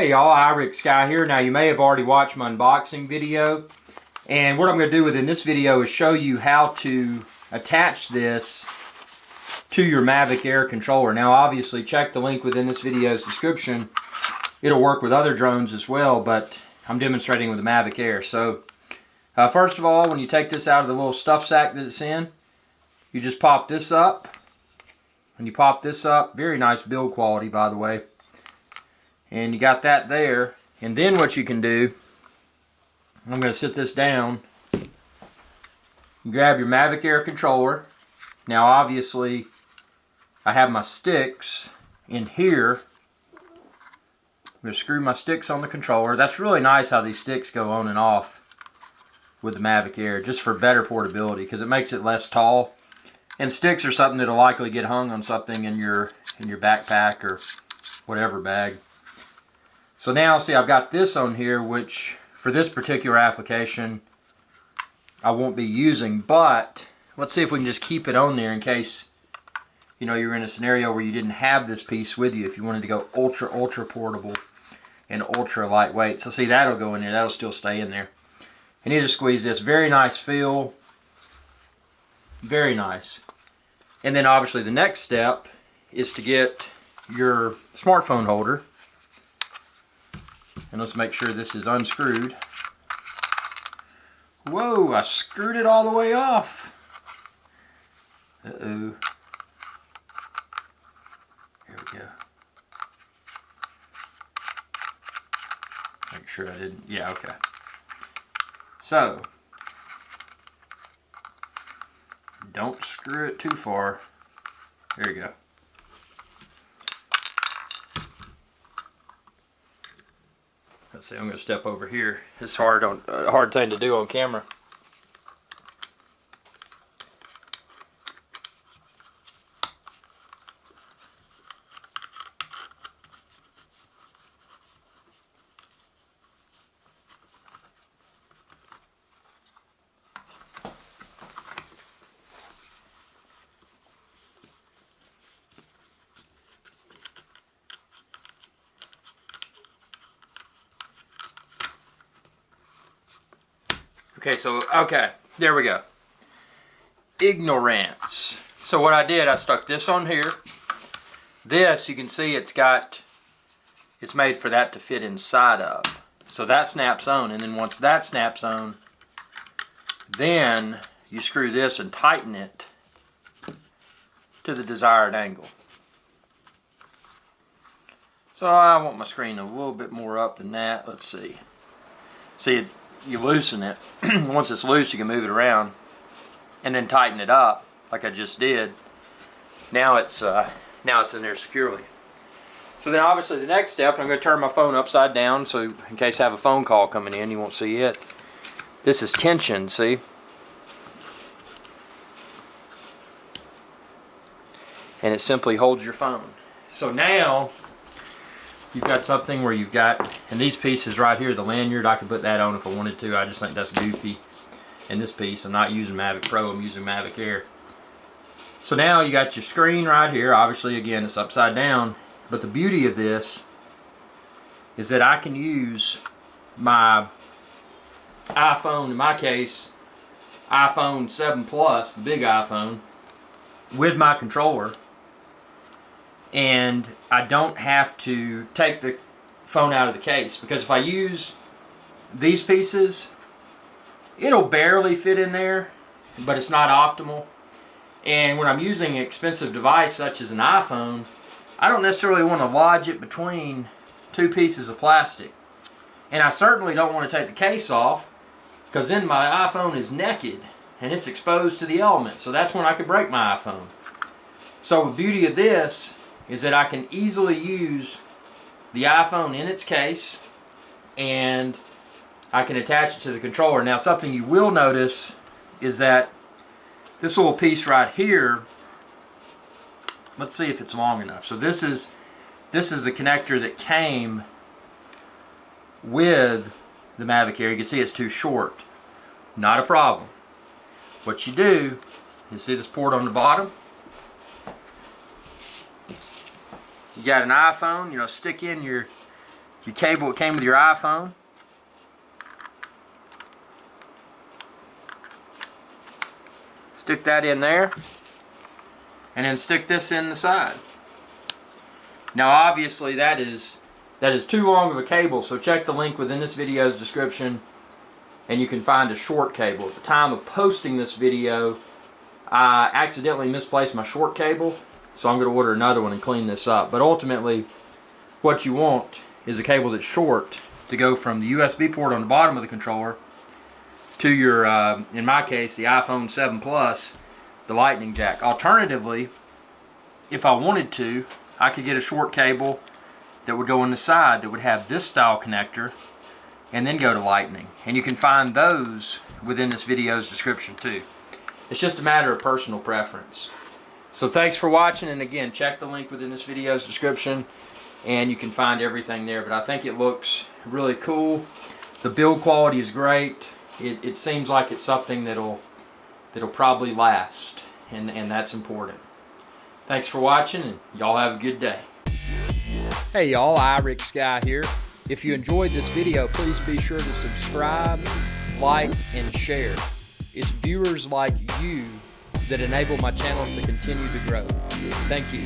Hey y'all, IrixGuy here. Now you may have already watched my unboxing video, and what I'm going to do within this video is show you how to attach this to your Mavic Air controller. Now obviously check the link within this video's description. It'll work with other drones as well, but I'm demonstrating with the Mavic Air. So first of all, when you take this out of the little stuff sack that it's in, you just pop this up. When you pop this up, very nice build quality by the way. And you got that there. And then what you can do, I'm going to sit this down. You grab your Mavic Air controller. Now obviously I have my sticks in here. I'm going to screw my sticks on the controller. That's really nice how these sticks go on and off with the Mavic Air, just for better portability, because it makes it less tall. And sticks are something that'll likely get hung on something in your backpack or whatever bag. So now, see, I've got this on here, which for this particular application I won't be using, but let's see if we can just keep it on there in case, you know, you're in a scenario where you didn't have this piece with you, if you wanted to go ultra portable and ultra lightweight. So see, that'll go in there, that'll still stay in there. And you just squeeze this. Very nice feel, very nice. And then obviously the next step is to get your smartphone holder. And let's make sure this is unscrewed. Whoa, I screwed it all the way off. Uh-oh. Here we go. Make sure I didn't, yeah, okay. So, don't screw it too far. There you go. Let's see, I'm going to step over here. It's a hard thing to do on camera. Okay, there we go. Ignorance. So what I did, I stuck this on here. This, you can see it's made for that to fit inside of. So that snaps on, and then once that snaps on, then you screw this and tighten it to the desired angle. So I want my screen a little bit more up than that. Let's see. See, you loosen it. Once it's loose, you can move it around and then tighten it up like I just did. Now it's in there securely. So then obviously the next step, I'm going to turn my phone upside down so in case I have a phone call coming in, you won't see it. This is tension, see? And it simply holds your phone. So now you've got something where you've got, and these pieces right here, the lanyard, I could put that on if I wanted to. I just think that's goofy. And this piece, I'm not using Mavic Pro, I'm using Mavic Air. So now you got your screen right here. Obviously, again, it's upside down. But the beauty of this is that I can use my iPhone, in my case, iPhone 7 Plus, the big iPhone, with my controller. And I don't have to take the phone out of the case, because if I use these pieces, it'll barely fit in there, but it's not optimal. And when I'm using an expensive device such as an iPhone, I don't necessarily want to lodge it between two pieces of plastic. And I certainly don't want to take the case off, because then my iPhone is naked and it's exposed to the elements. So that's when I could break my iPhone. So the beauty of this is that I can easily use the iPhone in its case, and I can attach it to the controller. Now something you will notice is that this little piece right here, let's see if it's long enough. So this is the connector that came with the Mavic Air. You can see it's too short. Not a problem. What you do, you see this port on the bottom? You got an iPhone, you know, stick in your your cable that came with your iPhone. Stick that in there, and then stick this in the side. Now obviously that is too long of a cable, so check the link within this video's description and you can find a short cable. At the time of posting this video, I accidentally misplaced my short cable, so I'm going to order another one and clean this up. But ultimately, what you want is a cable that's short to go from the USB port on the bottom of the controller to your, in my case, the iPhone 7 Plus, the lightning jack. Alternatively, if I wanted to, I could get a short cable that would go on the side that would have this style connector and then go to lightning. And you can find those within this video's description too. It's just a matter of personal preference. So thanks for watching, and again, check the link within this video's description and you can find everything there. But I think it looks really cool. The build quality is great. It seems like it's something that'll probably last, and that's important. Thanks for watching, and y'all have a good day. Hey y'all, IrixGuy here. If you enjoyed this video, please be sure to subscribe, like, and share. It's viewers like you that enable my channel to continue to grow. Thank you.